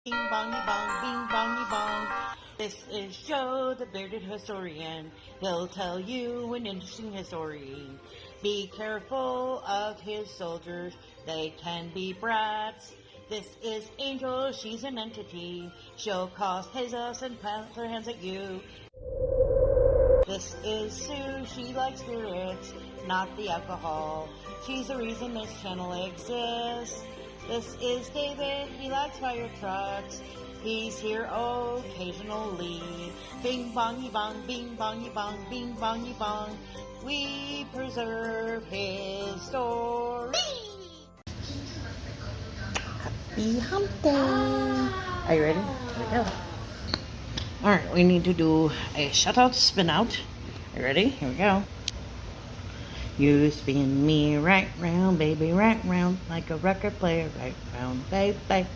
Bing bongy bong, bing bongy bong. This is Joe, the bearded historian. He'll tell you an interesting story. Be careful of his soldiers, they can be brats. This is Angel, she's an entity. She'll cause chaos and plant her hands at you. This is Sue, she likes spirits, not the alcohol. She's the reason this channel exists. This is David, he likes fire trucks. He's here occasionally. Bing bongy bong, bing bongy bong, bing bongy bong. We preserve his story. Happy hump day. Are you ready? Here we go. Alright, we need to do a shutout spin out. Are you ready? Here we go. You spin me right round, baby, right round, like a record player, right round, baby.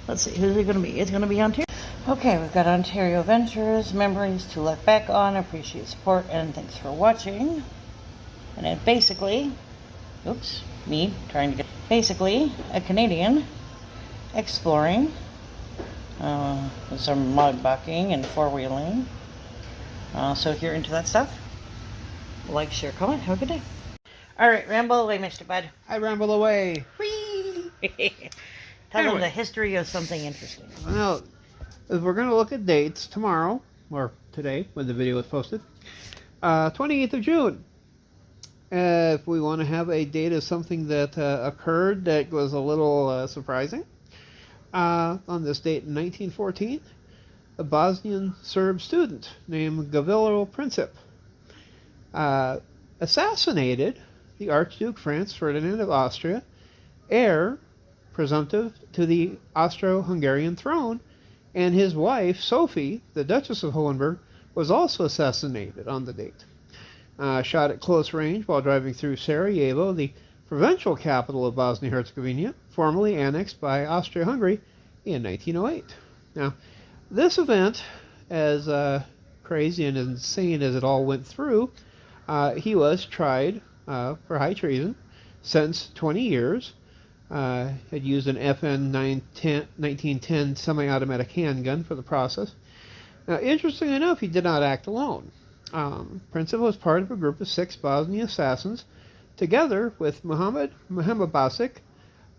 Let's see, who's it going to be? It's going to be Ontario. Okay, we've got Ontario Ventures, memories to look back on, appreciate support, and thanks for watching. And then basically, basically a Canadian exploring, some mudbucking and four-wheeling. So if you're into that stuff, like, share, comment, have a good day. All right, ramble away, Mr. Bud. I ramble away. Whee! Tell them the history of something interesting. Well, we're going to look at dates tomorrow, or today, when the video is posted. 28th of June. If we want to have a date of something that occurred that was a little surprising. On this date in 1914, a Bosnian Serb student named Gavrilo Princip assassinated the Archduke Franz Ferdinand of Austria, heir presumptive to the Austro-Hungarian throne, and his wife, Sophie, the Duchess of Hohenberg, was also assassinated on the date. Shot at close range while driving through Sarajevo, the provincial capital of Bosnia-Herzegovina, formerly annexed by Austria-Hungary in 1908. Now, this event, as crazy and insane as it all went through, he was tried for high treason, sentenced 20 years, had used an FN 1910 semi-automatic handgun for the process. Now, interestingly enough, he did not act alone. Princip was part of a group of 6 Bosnian assassins, together with Muhammad Basic,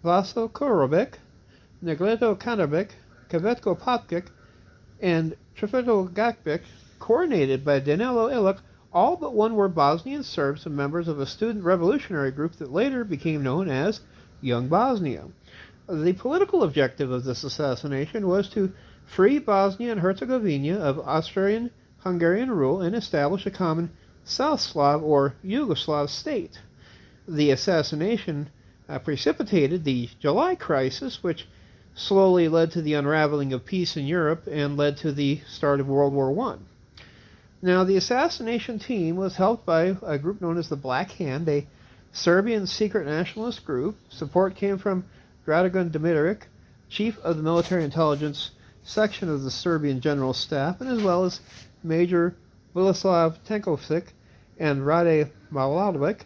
Vaso Korovic, Negleto Kanarbic, Kavetko Popkic, and Trifeto Gakbic, coordinated by Danilo Ilic. All but one were Bosnian Serbs and members of a student revolutionary group that later became known as Young Bosnia. The political objective of this assassination was to free Bosnia and Herzegovina of Austrian-Hungarian rule and establish a common South Slav or Yugoslav state. The assassination precipitated the July crisis, which slowly led to the unraveling of peace in Europe and led to the start of World War I. Now, the assassination team was helped by a group known as the Black Hand, a Serbian secret nationalist group. Support came from Dragan Dimitric, chief of the military intelligence section of the Serbian General Staff, and as well as Major Vojislav Tankovic and Rade Mladić,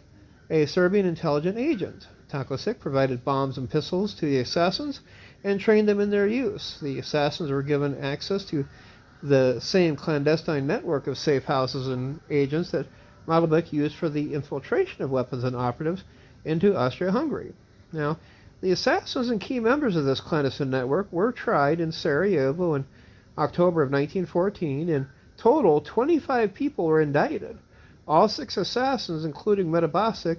a Serbian intelligence agent. Tankovic provided bombs and pistols to the assassins and trained them in their use. The assassins were given access to the same clandestine network of safe houses and agents that Mladić used for the infiltration of weapons and operatives into Austria-Hungary. Now, the assassins and key members of this clandestine network were tried in Sarajevo in October of 1914. In total, 25 people were indicted. All 6 assassins, including Metabasic,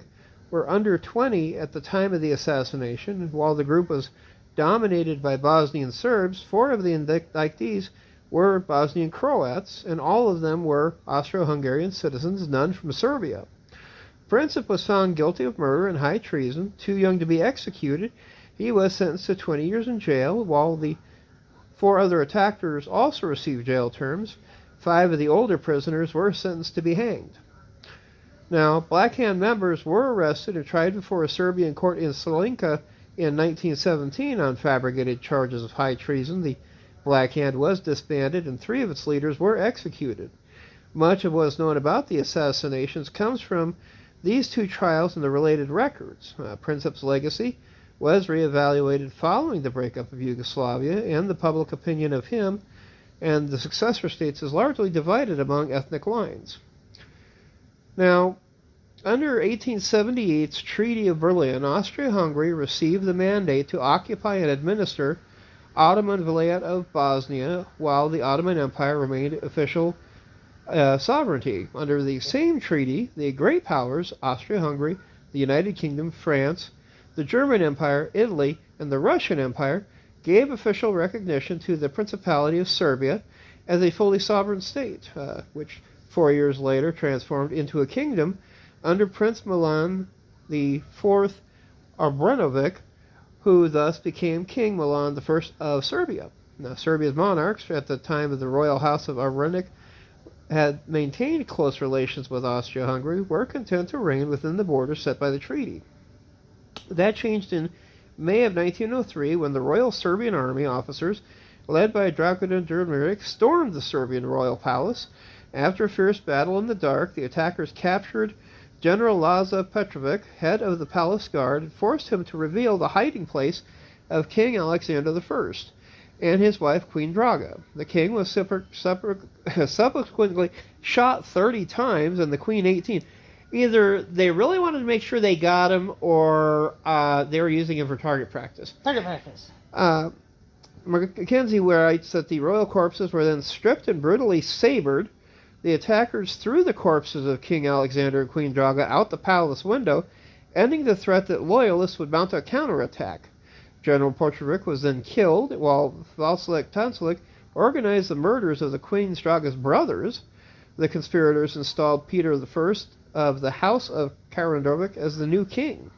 were under 20 at the time of the assassination, and while the group was dominated by Bosnian Serbs, 4 of the indictees were Bosnian Croats, and all of them were Austro-Hungarian citizens, none from Serbia. Princip was found guilty of murder and high treason. Too young to be executed, he was sentenced to 20 years in jail, while the 4 other attackers also received jail terms. 5 of the older prisoners were sentenced to be hanged. Now, Black Hand members were arrested and tried before a Serbian court in Srenica in 1917 on fabricated charges of high treason. The Black Hand was disbanded and 3 of its leaders were executed. Much of what is known about the assassinations comes from these 2 trials and the related records. Princip's legacy was reevaluated following the breakup of Yugoslavia, and the public opinion of him and the successor states is largely divided among ethnic lines. Now, under 1878's Treaty of Berlin, Austria-Hungary received the mandate to occupy and administer Ottoman Vilayet of Bosnia, while the Ottoman Empire remained official sovereignty. Under the same treaty, the great powers, Austria-Hungary, the United Kingdom, France, the German Empire, Italy, and the Russian Empire, gave official recognition to the Principality of Serbia as a fully sovereign state, which 4 years later transformed into a kingdom under Prince Milan IV Obrenović, who thus became King Milan I of Serbia. Now, Serbia's monarchs at the time of the royal house of Obrenović had maintained close relations with Austria-Hungary, were content to reign within the borders set by the treaty. That changed in May of 1903 when the Royal Serbian Army officers, led by Dragotin Đurđević, stormed the Serbian royal palace. After a fierce battle in the dark, the attackers captured General Laza Petrović, head of the palace guard, and forced him to reveal the hiding place of King Alexander I and his wife Queen Draga. The king was subsequently shot 30 times and the queen 18. Either they really wanted to make sure they got him, or they were using him for target practice. Target practice. Mackenzie writes that the royal corpses were then stripped and brutally sabred. The attackers threw the corpses of King Alexander and Queen Draga out the palace window, ending the threat that loyalists would mount a counterattack. General Petrović was then killed, while Vasilij Tancilić organized the murders of the Queen Draga's brothers. The conspirators installed Peter I of the House of Karađorđević as the new king.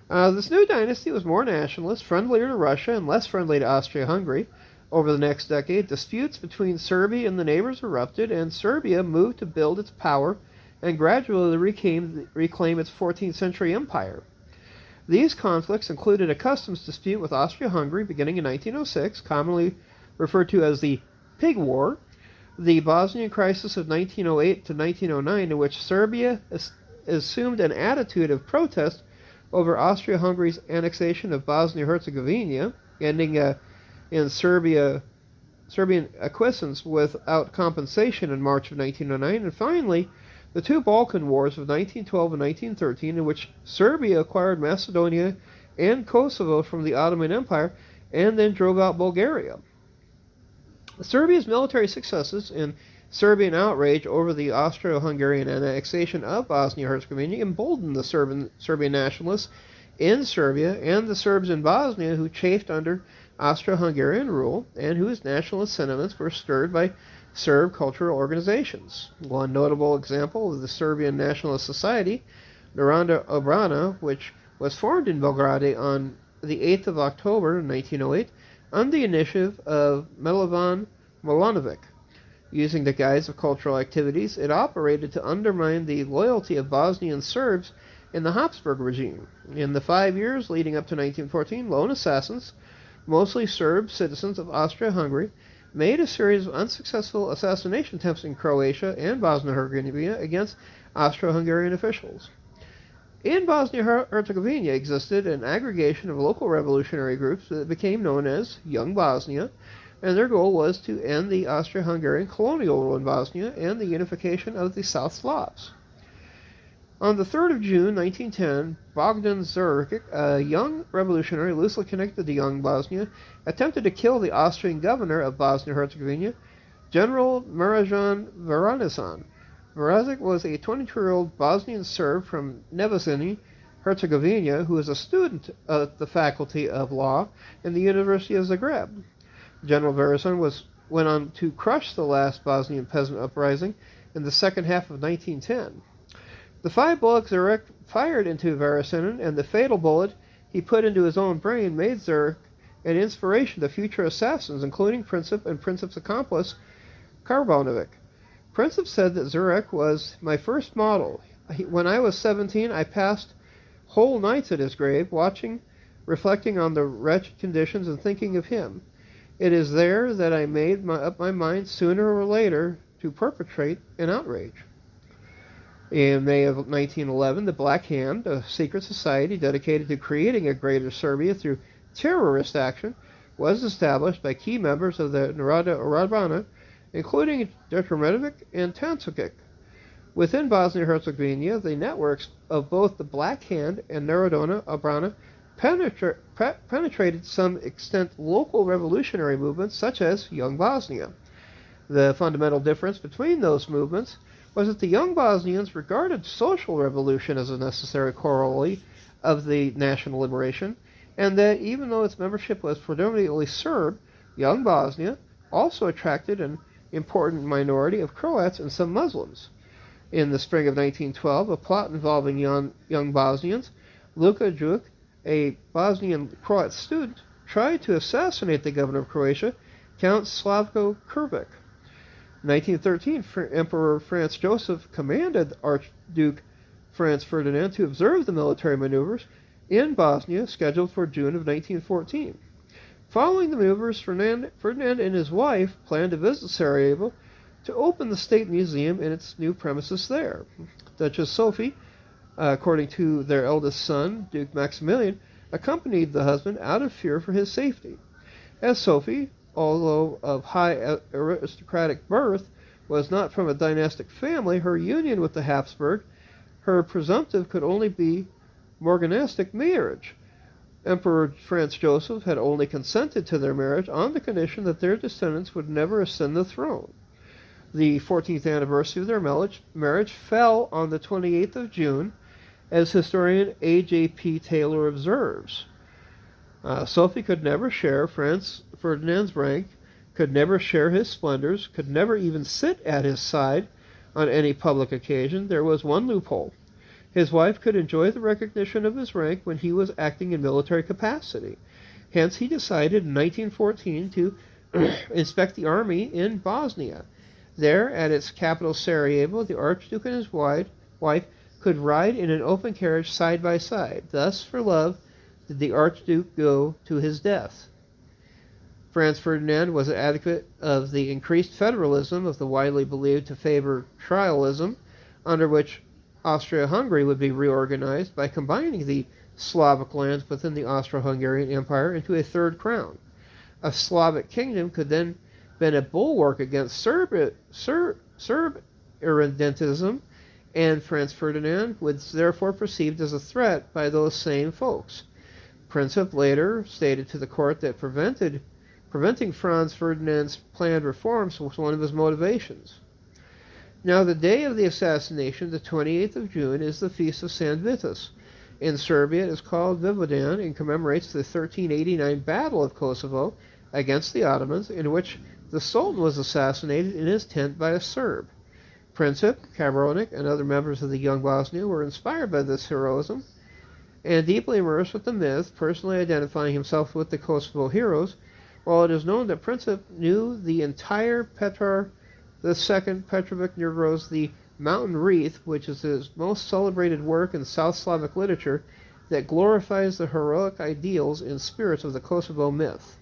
This new dynasty was more nationalist, friendlier to Russia, and less friendly to Austria-Hungary. Over the next decade, disputes between Serbia and the neighbors erupted, and Serbia moved to build its power and gradually reclaim its 14th century empire. These conflicts included a customs dispute with Austria-Hungary beginning in 1906, commonly referred to as the Pig War, the Bosnian crisis of 1908 to 1909, in which Serbia assumed an attitude of protest over Austria-Hungary's annexation of Bosnia-Herzegovina, ending in Serbian acquiescence without compensation in March of 1909, and finally, the two Balkan Wars of 1912 and 1913, in which Serbia acquired Macedonia and Kosovo from the Ottoman Empire and then drove out Bulgaria. Serbia's military successes and Serbian outrage over the Austro-Hungarian annexation of Bosnia-Herzegovina emboldened the Serbian nationalists in Serbia and the Serbs in Bosnia who chafed under Austro-Hungarian rule and whose nationalist sentiments were stirred by Serb cultural organizations. One notable example is the Serbian Nationalist Society, Naranda Obrana, which was formed in Belgrade on the 8th of October 1908 under the initiative of Milovan Milanović. Using the guise of cultural activities, it operated to undermine the loyalty of Bosnian Serbs in the Habsburg regime. In the 5 years leading up to 1914, lone assassins, mostly Serb citizens of Austria-Hungary, made a series of unsuccessful assassination attempts in Croatia and Bosnia-Herzegovina against Austro-Hungarian officials. In Bosnia-Herzegovina existed an aggregation of local revolutionary groups that became known as Young Bosnia, and their goal was to end the Austro-Hungarian colonial rule in Bosnia and the unification of the South Slavs. On the 3rd of June 1910, Bogdan Đurić, a young revolutionary loosely connected to Young Bosnia, attempted to kill the Austrian governor of Bosnia-Herzegovina, General Mirajan Varanesan. Varazic was a 22-year-old Bosnian Serb from Nevesinje, Herzegovina, who was a student at the Faculty of Law in the University of Zagreb. General Varanesan went on to crush the last Bosnian peasant uprising in the second half of 1910. The 5 bullets Đurić fired into Varanesan, and the fatal bullet he put into his own brain, made Đurić an inspiration to future assassins, including Princip and Princip's accomplice, Karbanović. Princip said that Đurić was my first model. When I was 17, I passed whole nights at his grave, reflecting on the wretched conditions and thinking of him. It is there that I made up my mind sooner or later to perpetrate an outrage. In May of 1911, the Black Hand, a secret society dedicated to creating a greater Serbia through terrorist action, was established by key members of the Narodna Obrana, including Detromedovic and Tansukic. Within Bosnia-Herzegovina, the networks of both the Black Hand and Narodna Obrana penetrated to some extent local revolutionary movements such as Young Bosnia. The fundamental difference between those movements was that the Young Bosnians regarded social revolution as a necessary corollary of the national liberation, and that even though its membership was predominantly Serb, Young Bosnia also attracted an important minority of Croats and some Muslims. In the spring of 1912, a plot involving young Bosnians, Luka Đukić, a Bosnian Croat student, tried to assassinate the governor of Croatia, Count Slavko Krvic. In 1913, Emperor Franz Joseph commanded Archduke Franz Ferdinand to observe the military maneuvers in Bosnia scheduled for June of 1914. Following the maneuvers, Ferdinand and his wife planned to visit Sarajevo to open the State Museum in its new premises there. Duchess Sophie, according to their eldest son, Duke Maximilian, accompanied the husband out of fear for his safety. As Sophie, although of high aristocratic birth, was not from a dynastic family, her union with the Habsburg, her presumptive, could only be morganastic marriage. Emperor Franz Joseph had only consented to their marriage on the condition that their descendants would never ascend the throne. The 14th anniversary of their marriage fell on the 28th of June, as historian A.J.P. Taylor observes. Sophie could never share Franz Ferdinand's rank, could never share his splendors, could never even sit at his side on any public occasion. There was one loophole. His wife could enjoy the recognition of his rank when he was acting in military capacity. Hence, he decided in 1914 to inspect the army in Bosnia. There, at its capital Sarajevo, the Archduke and his wife could ride in an open carriage side by side. Thus, for love, did the Archduke go to his death. Franz Ferdinand was an advocate of the increased federalism of the widely believed to favor trialism, under which Austria-Hungary would be reorganized by combining the Slavic lands within the Austro-Hungarian Empire into a third crown. A Slavic kingdom could then been a bulwark against Serb-irredentism, and Franz Ferdinand was therefore perceived as a threat by those same folks. Princip later stated to the court that preventing Franz Ferdinand's planned reforms was one of his motivations. Now, the day of the assassination, the 28th of June, is the feast of San Vitus. In Serbia, it is called Vivodan and commemorates the 1389 Battle of Kosovo against the Ottomans, in which the Sultan was assassinated in his tent by a Serb. Princip, Kabronic, and other members of the Young Bosnia were inspired by this heroism, and deeply immersed with the myth, personally identifying himself with the Kosovo heroes. While it is known that Princip knew the entire Petar II Petrovic Negro's The Mountain Wreath, which is his most celebrated work in South Slavic literature that glorifies the heroic ideals and spirits of the Kosovo myth.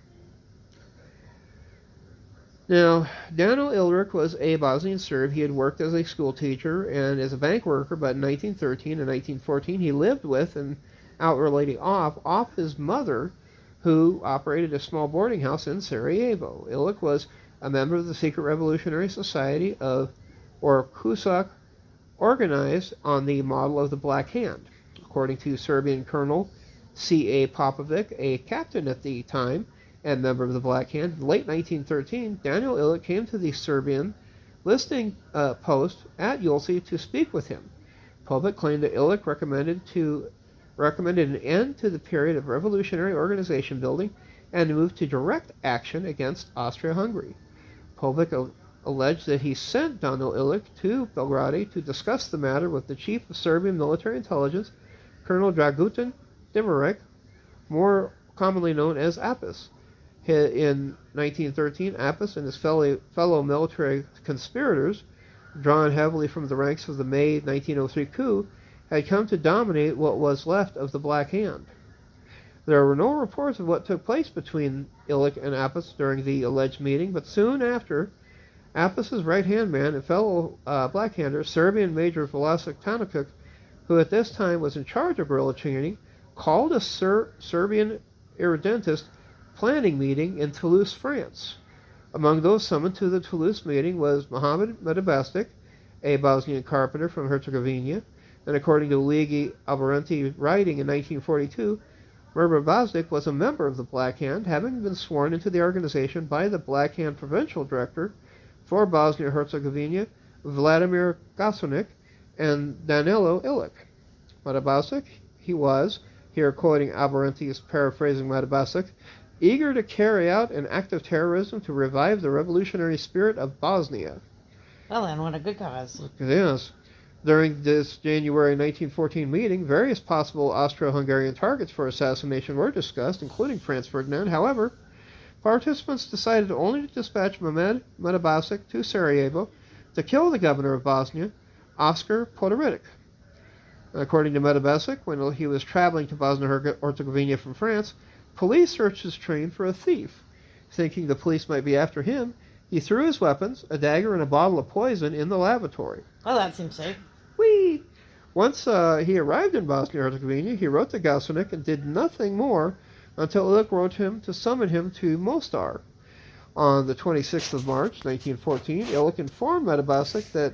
Now, Daniel Ilrich was a Bosnian Serb. He had worked as a school teacher and as a bank worker, but in 1913 and 1914 he lived with and outwardly off his mother, who operated a small boarding house in Sarajevo. Illich was a member of the secret revolutionary society or Cusack, organized on the model of the Black Hand. According to Serbian Colonel C.A. Popovic, a captain at the time and member of the Black Hand, in late 1913, Daniel Illich came to the Serbian listing post at Ulci to speak with him. Popovic claimed that Illich recommended an end to the period of revolutionary organization building and moved to direct action against Austria-Hungary. Popovic alleged that he sent Daniel Illich to Belgrade to discuss the matter with the chief of Serbian military intelligence, Colonel Dragutin Dimarek, more commonly known as Apis. In 1913, Apis and his fellow military conspirators, drawn heavily from the ranks of the May 1903 coup, had come to dominate what was left of the Black Hand. There were no reports of what took place between Illich and Apis during the alleged meeting, but soon after, Appis's right-hand man and fellow blackhander, Serbian Major Vlasic Tanikovic, who at this time was in charge of guerrilla training, called a Serbian irredentist planning meeting in Toulouse, France. Among those summoned to the Toulouse meeting was Mohamed Medabastic, a Bosnian carpenter from Herzegovina, and according to Luigi Alberenti writing in 1942, Medabastic was a member of the Black Hand, having been sworn into the organization by the Black Hand provincial director for Bosnia-Herzegovina, Vladimir Gasonik, and Danilo Ilic. Medabastic, he was, here quoting Alberenti's paraphrasing Medabastic, eager to carry out an act of terrorism to revive the revolutionary spirit of Bosnia. Well, and what a good cause. It is. During this January 1914 meeting, various possible Austro-Hungarian targets for assassination were discussed, including Franz Ferdinand. However, participants decided only to dispatch Mehmed Medabastic to Sarajevo to kill the governor of Bosnia, Oskar Podoritic. According to Medabastic, when he was traveling to Bosnia-Herzegovina from France, police searched his train for a thief. Thinking the police might be after him, he threw his weapons, a dagger, and a bottle of poison in the lavatory. Oh, that seems safe. Whee! Once he arrived in Bosnia-Herzegovina, he wrote to Gasonik and did nothing more until Ilic wrote him to summon him to Mostar. On the 26th of March, 1914, Ilic informed Medabastic that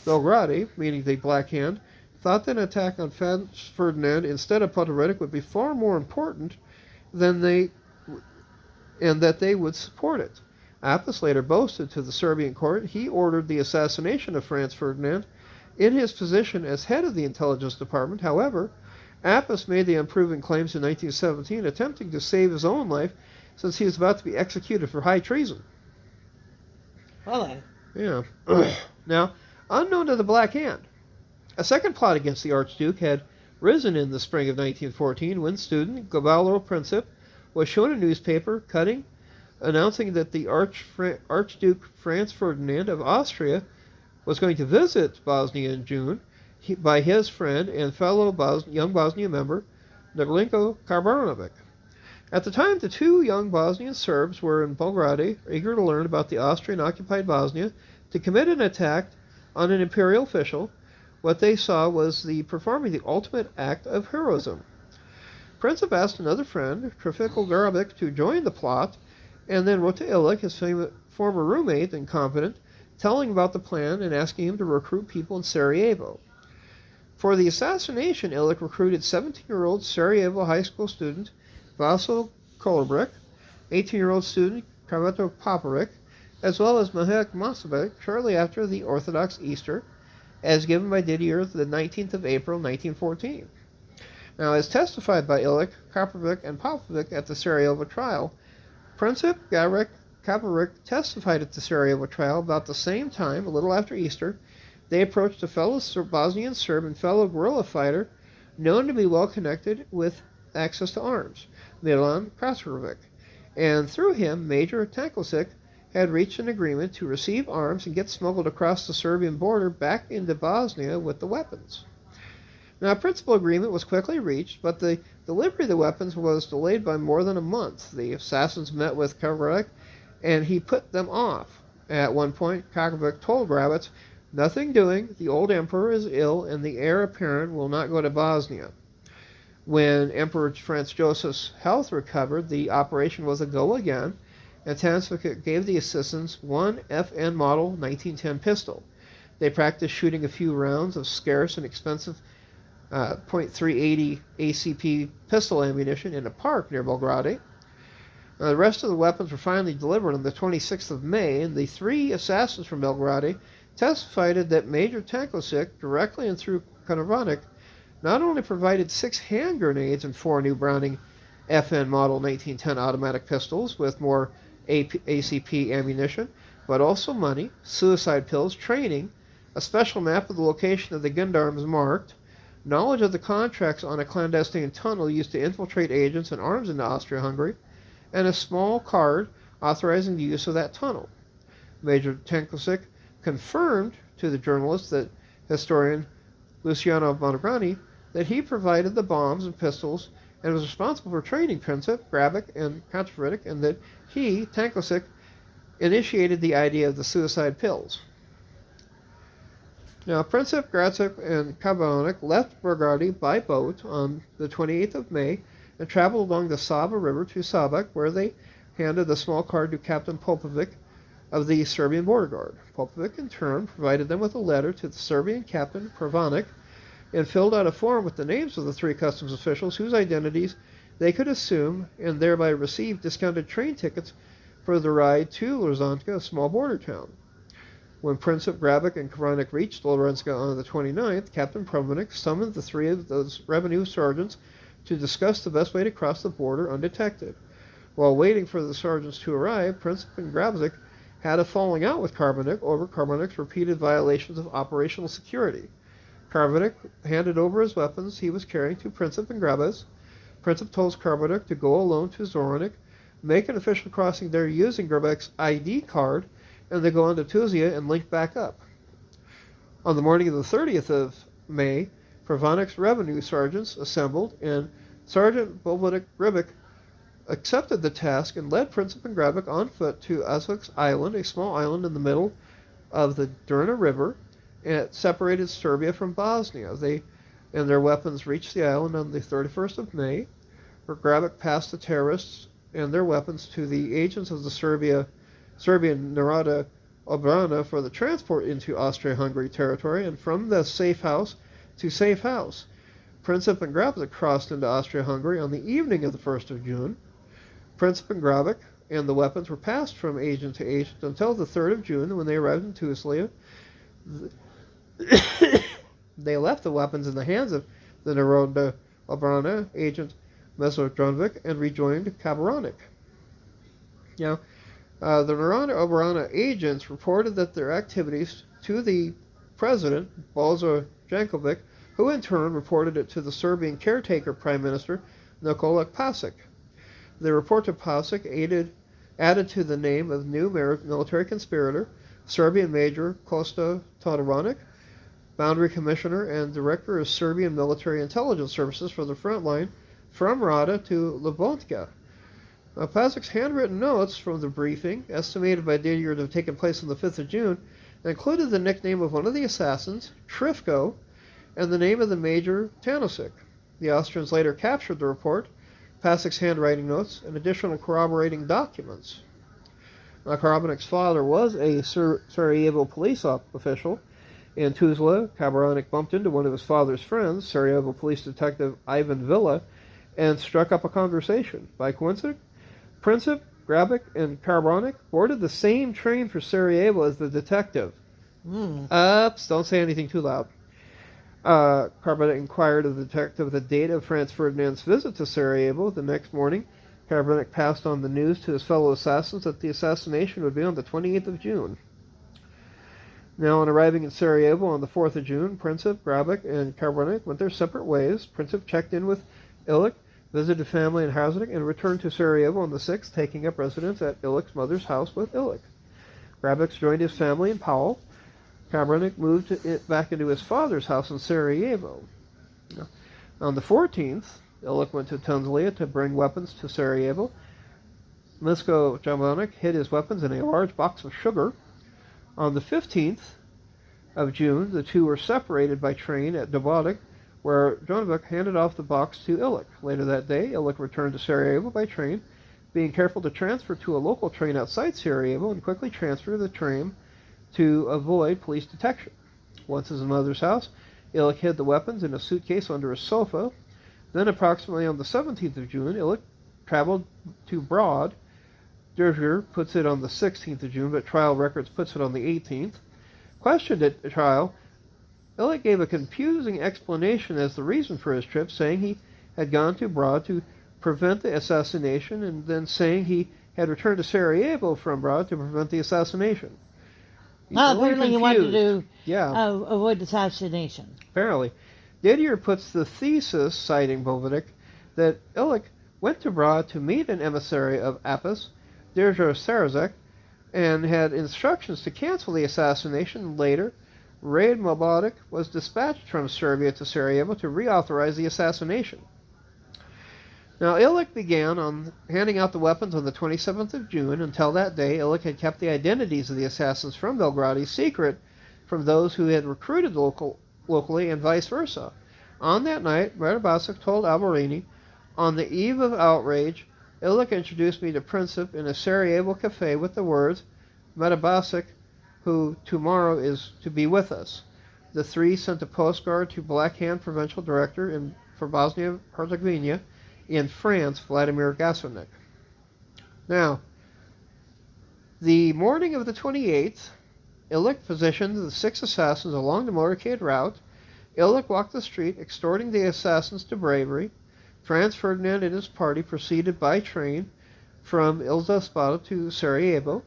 Belgrade, meaning the Black Hand, thought that an attack on Franz Ferdinand instead of Podoritic would be far more important and that they would support it. Appice later boasted to the Serbian court he ordered the assassination of Franz Ferdinand in his position as head of the intelligence department. However, Appice made the unproven claims in 1917, attempting to save his own life since he was about to be executed for high treason. Well then. Yeah. Now, unknown to the Black Hand, a second plot against the Archduke had risen in the spring of 1914 when student Gaballo Princip was shown a newspaper cutting announcing that the Archduke Franz Ferdinand of Austria was going to visit Bosnia in June by his friend and fellow young Bosnian member, Naglinko Karbanovic. At the time, the two young Bosnian Serbs were in Belgrade, eager to learn about the Austrian-occupied Bosnia, to commit an attack on an imperial official. What they saw was performing the ultimate act of heroism. Princip asked another friend, Trafikal Garabic, to join the plot, and then wrote to Ilic, his former roommate and confidant, telling about the plan and asking him to recruit people in Sarajevo. For the assassination, Ilic recruited 17-year-old Sarajevo high school student Vasil Kolobric, 18-year-old student Kraveto Poporic, as well as Mahek Masabic shortly after the Orthodox Easter, as given by Didier the 19th of April, 1914. Now, as testified by Ilic, Kapovic, and Popovic at the Sarajevo trial, Princip Garek Kaparic testified at the Sarajevo trial about the same time, a little after Easter. They approached a fellow Bosnian Serb and fellow guerrilla fighter known to be well connected with access to arms, Milan Krasarovic, and through him, Major Tankosic had reached an agreement to receive arms and get smuggled across the Serbian border back into Bosnia with the weapons. Now, a principal agreement was quickly reached, but the delivery of the weapons was delayed by more than a month. The assassins met with Karabarek, and he put them off. At one point, Karabarek told Grabitz, "Nothing doing, the old emperor is ill, and the heir apparent will not go to Bosnia." When Emperor Franz Joseph's health recovered, the operation was a go again, and Tansvik gave the assistants one FN model 1910 pistol. They practiced shooting a few rounds of scarce and expensive .380 ACP pistol ammunition in a park near Belgrade. The rest of the weapons were finally delivered on the 26th of May, and the three assassins from Belgrade testified that Major Tankosic, directly and through Konovanik, not only provided 6 hand grenades and 4 new Browning FN Model 1910 automatic pistols with more ACP ammunition, but also money, suicide pills, training, a special map of the location of the gendarmes marked, knowledge of the contracts on a clandestine tunnel used to infiltrate agents and arms into Austria-Hungary, and a small card authorizing the use of that tunnel. Major Tankosic confirmed to the journalist, that historian Luciano Bonograni, that he provided the bombs and pistols and was responsible for training Princip, Grabic, and Kontrafritic, and that he, Tankosic, initiated the idea of the suicide pills. Now, Princip, Gracek, and Kabanik left Burgadi by boat on the 28th of May and traveled along the Sava River to Sabac, where they handed a small card to Captain Popovic of the Serbian border guard. Popovic, in turn, provided them with a letter to the Serbian captain, Pravanik, and filled out a form with the names of the 3 customs officials whose identities they could assume and thereby receive discounted train tickets for the ride to Lozanka, a small border town. When Princip, Grabic, and Karanik reached Lorenska on the 29th, Captain Pravanik summoned the 3 of those revenue sergeants to discuss the best way to cross the border undetected. While waiting for the sergeants to arrive, Princip and Grabic had a falling out with Karanik over Karanik's repeated violations of operational security. Karanik handed over his weapons he was carrying to Princip and Grabic. Princip told Karanik to go alone to Zoronik, make an official crossing there using Grabic's ID card, and then go on to Tuzia and link back up. On the morning of the 30th of May, Pravanik's revenue sergeants assembled, and Sergeant Bobodik Gribic accepted the task and led Princip and Grabic on foot to Azov's Island, a small island in the middle of the Drina River, and it separated Serbia from Bosnia. They and their weapons reached the island on the 31st of May, where Grabic passed the terrorists and their weapons to the agents of the Serbian Narada Obrana for the transport into Austria-Hungary territory, and from the safe house to safe house. Princip and Grabic crossed into Austria-Hungary on the evening of the 1st of June. Princip and Grabic and the weapons were passed from agent to agent until the 3rd of June, when they arrived in Tuzla. They left the weapons in the hands of the Narodna Obrana agent Mesodronovic and rejoined Kabaronik. Now, the Narodna Obrana agents reported that their activities to the president, Bozo Jankovic, who in turn reported it to the Serbian caretaker prime minister, Nikola Pasic. The report to Pasic added to the name of new military conspirator, Serbian Major Kosta Todoranic, Boundary Commissioner and Director of Serbian Military Intelligence Services for the front line from Rada to Lubonka. Pasic's handwritten notes from the briefing, estimated by Didier to have taken place on the 5th of June, included the nickname of one of the assassins, Trifko, and the name of the Major, Tanosic. The Austrians later captured the report, Pasic's handwriting notes, and additional corroborating documents. Karabanik's father was a Sarajevo police official. In Tuzla, Kabaronik bumped into one of his father's friends, Sarajevo police detective Ivan Villa, and struck up a conversation. By coincidence, Princip, Grabic, and Kabaronik boarded the same train for Sarajevo as the detective. Ups, don't say anything too loud. Kabaronik inquired of the detective the date of Franz Ferdinand's visit to Sarajevo. The next morning, Kabaronik passed on the news to his fellow assassins that the assassination would be on the 28th of June. Now, on arriving in Sarajevo on the 4th of June, Princip, Grabic, and Kabaronik went their separate ways. Princip checked in with Ilic, visited family in Harznik, and returned to Sarajevo on the 6th, taking up residence at Ilic's mother's house with Ilic. Grabic joined his family in Powell. Kabaronik moved back into his father's house in Sarajevo. Now, on the 14th, Ilic went to Tunzlia to bring weapons to Sarajevo. Misko Javonik hid his weapons in a large box of sugar. On the 15th of June, the two were separated by train at Dobodik, where Jonovic handed off the box to Ilic. Later that day, Ilic returned to Sarajevo by train, being careful to transfer to a local train outside Sarajevo and quickly transfer the train to avoid police detection. Once at his mother's house, Ilic hid the weapons in a suitcase under a sofa. Then, approximately on the 17th of June, Ilic traveled to Brod. Derger puts it on the 16th of June, but trial records puts it on the 18th. Questioned at the trial, Ilic gave a confusing explanation as the reason for his trip, saying he had gone to Brod to prevent the assassination, and then saying he had returned to Sarajevo from Brod to prevent the assassination. Apparently he wanted to avoid assassination. Apparently. Didier puts the thesis, citing Bovidic, that Ilic went to Brod to meet an emissary of Apis, Dirjo Sarazek, and had instructions to cancel the assassination. Later, Raid Mobodik was dispatched from Serbia to Sarajevo to reauthorize the assassination. Now, Illich began on handing out the weapons on the 27th of June. Until that day, Illich had kept the identities of the assassins from Belgrade secret from those who had recruited locally and vice versa. On that night, Metabacic told Alberini, on the eve of outrage, Illich introduced me to Princip in a Sarajevo cafe with the words, Metabacic, who tomorrow is to be with us. The three sent a postcard to Black Hand Provincial Director for Bosnia-Herzegovina in France, Vladimir Gasonik. Now, the morning of the 28th, Illich positioned the 6 assassins along the motorcade route. Illich walked the street, exhorting the assassins to bravery. Franz Ferdinand and his party proceeded by train from Ilza Spada to Sarajevo.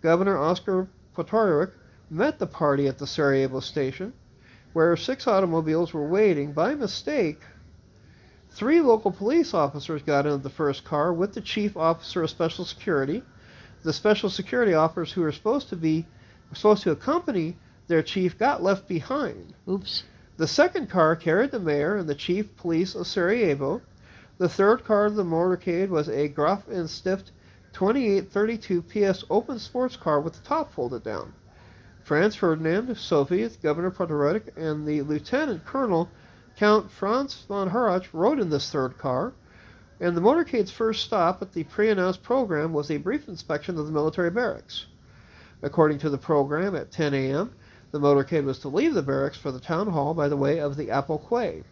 Governor Oskar Potoric met the party at the Sarajevo station, where 6 automobiles were waiting. By mistake, 3 local police officers got into the first car with the chief officer of special security. The special security officers who were supposed to accompany their chief got left behind. Oops. The second car carried the mayor and the chief police of Sarajevo. The third car of the motorcade was a Graf and Stift 2832 PS open sports car with the top folded down. Franz Ferdinand, Soviet, Governor Podgorica, and the Lieutenant Colonel Count Franz von Harrach rode in this third car, and the motorcade's first stop at the pre-announced program was a brief inspection of the military barracks. According to the program, at 10 a.m., the motorcade was to leave the barracks for the town hall by the way of the Apple Quay.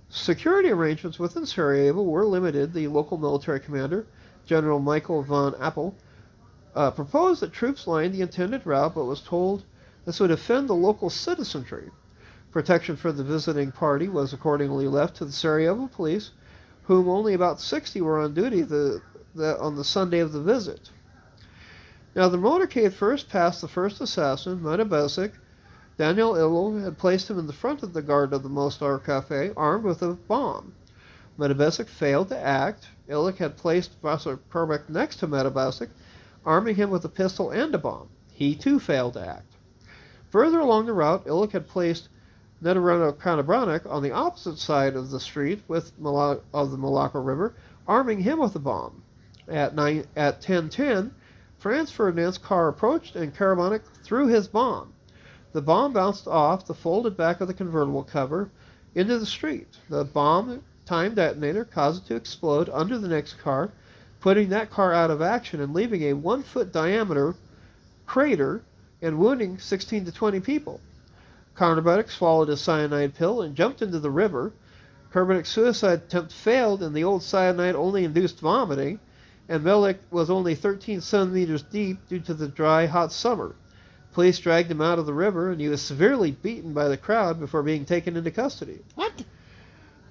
Security arrangements within Sarajevo were limited. The local military commander, General Michael von Appel, proposed that troops line the intended route, but was told this would offend the local citizenry. Protection for the visiting party was accordingly left to the Sarajevo police, whom only about 60 were on duty on the Sunday of the visit. Now, the motorcade first passed the first assassin, Metabacic. Daniel Illich had placed him in the front of the guard of the Mostar Cafe, armed with a bomb. Metabacic failed to act. Illich had placed Vasar Korbek next to Metabacic, arming him with a pistol and a bomb. He, too, failed to act. Further along the route, Illich had placed Nedareno Kanabranek on the opposite side of the street of the Malacca River, arming him with a bomb. At 10:10, Franz Ferdinand's car approached, and Karabanek threw his bomb. The bomb bounced off the folded back of the convertible cover into the street. The bomb time detonator caused it to explode under the next car, putting that car out of action and leaving a 1-foot diameter crater and wounding 16 to 20 people. Karabanek swallowed a cyanide pill and jumped into the river. Karbanek's suicide attempt failed, and the old cyanide only induced vomiting, and Melik was only 13 centimeters deep due to the dry, hot summer. Police dragged him out of the river, and he was severely beaten by the crowd before being taken into custody. What?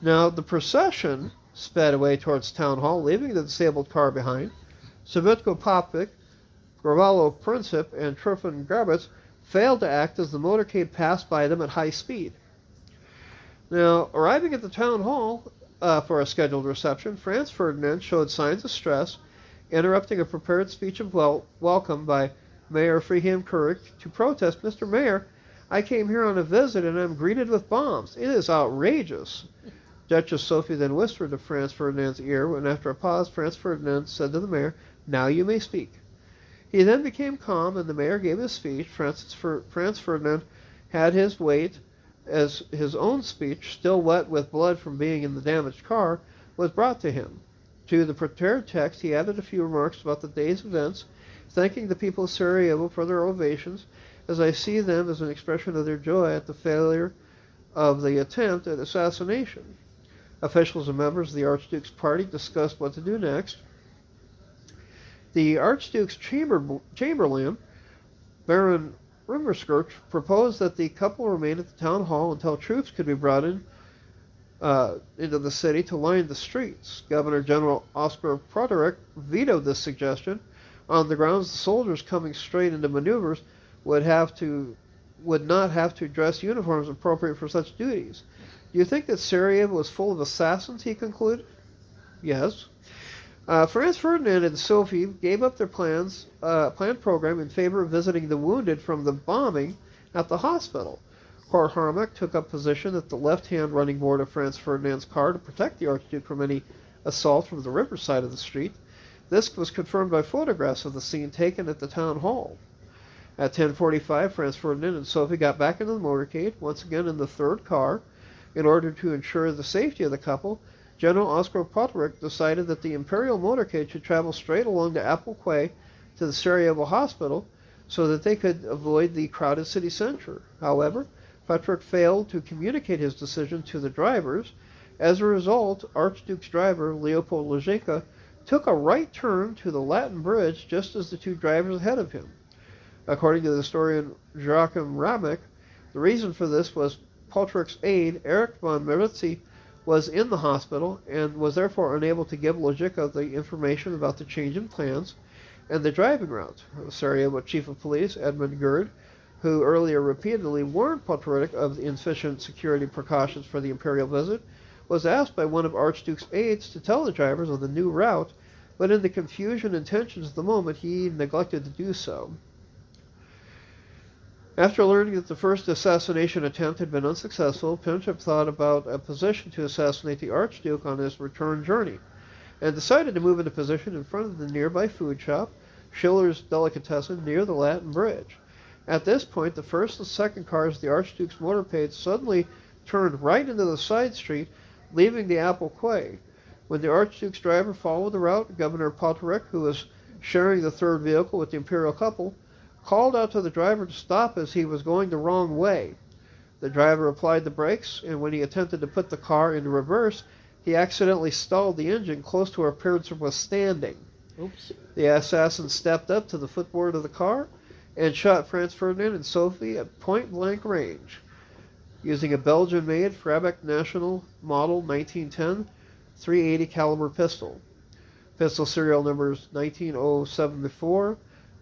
Now, the procession sped away towards Town Hall, leaving the disabled car behind. Savitko Popik, Gravalo Princip, and Trufan Grabitz failed to act as the motorcade passed by them at high speed. Now, arriving at the Town Hall for a scheduled reception, Franz Ferdinand showed signs of stress, interrupting a prepared speech of welcome by Mayor Friedhelm Kurik to protest, "Mr. Mayor, I came here on a visit and I'm greeted with bombs. It is outrageous." Duchess Sophie then whispered to Franz Ferdinand's ear, and after a pause, Franz Ferdinand said to the mayor, "Now you may speak." He then became calm, and the mayor gave his speech. Franz Ferdinand had his wait, as his own speech, still wet with blood from being in the damaged car, was brought to him. To the prepared text, he added a few remarks about the day's events, thanking the people of Sarajevo for their ovations, as I see them as an expression of their joy at the failure of the attempt at assassination. Officials and members of the Archduke's party discussed what to do next. The Archduke's chamberlain, Baron Rimmerskirch, proposed that the couple remain at the town hall until troops could be brought in into the city to line the streets. Governor General Oskar Proteric vetoed this suggestion on the grounds the soldiers coming straight into maneuvers would not have to dress uniforms appropriate for such duties. Do you think that Sarajevo was full of assassins, he concluded? Yes. Franz Ferdinand and Sophie gave up their planned program in favor of visiting the wounded from the bombing at the hospital. Kurt Harmack took up position at the left-hand running board of Franz Ferdinand's car to protect the Archduke from any assault from the riverside of the street. This was confirmed by photographs of the scene taken at the town hall. At 10:45, Franz Ferdinand and Sophie got back into the motorcade, once again in the third car. In order to ensure the safety of the couple, General Oskar Potterick decided that the Imperial motorcade should travel straight along the Apple Quay to the Sarajevo hospital so that they could avoid the crowded city center. However, Potterick failed to communicate his decision to the drivers. As a result, Archduke's driver, Leopold Lejka, took a right turn to the Latin Bridge just as the two drivers ahead of him. According to the historian Joachim Ramek, the reason for this was Potterick's aide, Erich von Meritzi, was in the hospital and was therefore unable to give Lejka the information about the change in plans and the driving route. The Sarajevo chief of police, Edmund Gerd, who earlier repeatedly warned Potterick of the insufficient security precautions for the imperial visit, was asked by one of Archduke's aides to tell the drivers of the new route, but in the confusion and tensions of the moment, he neglected to do so. After learning that the first assassination attempt had been unsuccessful, Pinchuk thought about a position to assassinate the Archduke on his return journey, and decided to move into position in front of the nearby food shop, Schiller's Delicatessen, near the Latin Bridge. At this point, the first and second cars of the Archduke's motorcade suddenly turned right into the side street, leaving the Apple Quay. When the Archduke's driver followed the route, Governor Potterick, who was sharing the third vehicle with the imperial couple, called out to the driver to stop as he was going the wrong way. The driver applied the brakes, and when he attempted to put the car into reverse, he accidentally stalled the engine close to where Pinchuk was standing. Oops. The assassin stepped up to the footboard of the car and shot Franz Ferdinand and Sophie at point-blank range, using a Belgian-made Wayback National Model 1910 .380 caliber pistol. Pistol serial numbers 19074,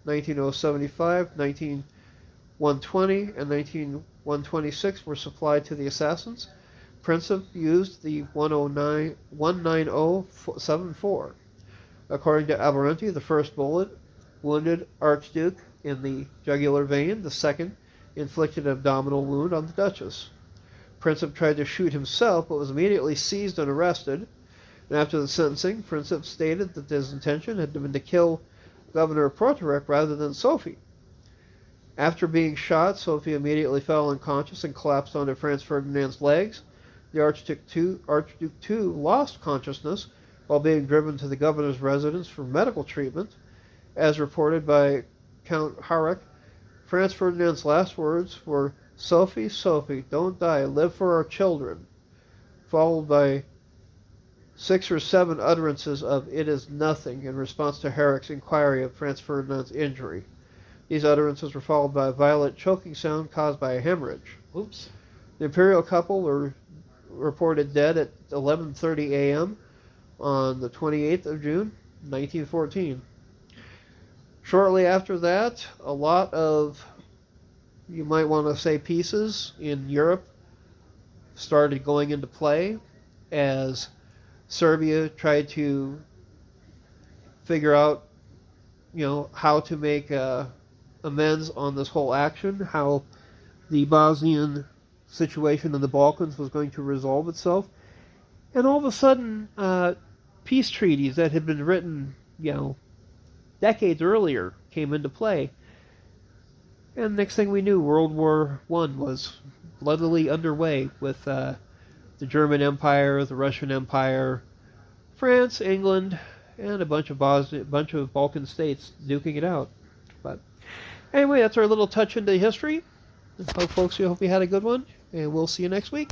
19075, 19120, and 19126 were supplied to the assassins. Princip used the 19074. According to Aberranti, the first bullet wounded Archduke in the jugular vein. The second inflicted an abdominal wound on the Duchess. Princip tried to shoot himself, but was immediately seized and arrested. And after the sentencing, Princip stated that his intention had been to kill Governor Potterick rather than Sophie. After being shot, Sophie immediately fell unconscious and collapsed onto Franz Ferdinand's legs. The Archduke too lost consciousness while being driven to the governor's residence for medical treatment. As reported by Count Harrach, Franz Ferdinand's last words were, "Sophie, Sophie, don't die, live for our children," followed by 6 or 7 utterances of "it is nothing" in response to Harrach's inquiry of Franz Ferdinand's injury. These utterances were followed by a violent choking sound caused by a hemorrhage. Oops. The imperial couple were reported dead at 11:30 a.m. on the 28th of June, 1914. Shortly after that, a lot of, you might want to say, pieces in Europe started going into play as Serbia tried to figure out, how to make amends on this whole action, how the Bosnian situation in the Balkans was going to resolve itself. And all of a sudden, peace treaties that had been written, decades earlier came into play. And next thing we knew, World War I was bloodily underway with the German Empire, the Russian Empire, France, England, and a bunch of Balkan states duking it out. But anyway, that's our little touch into history. Hope you had a good one, and we'll see you next week.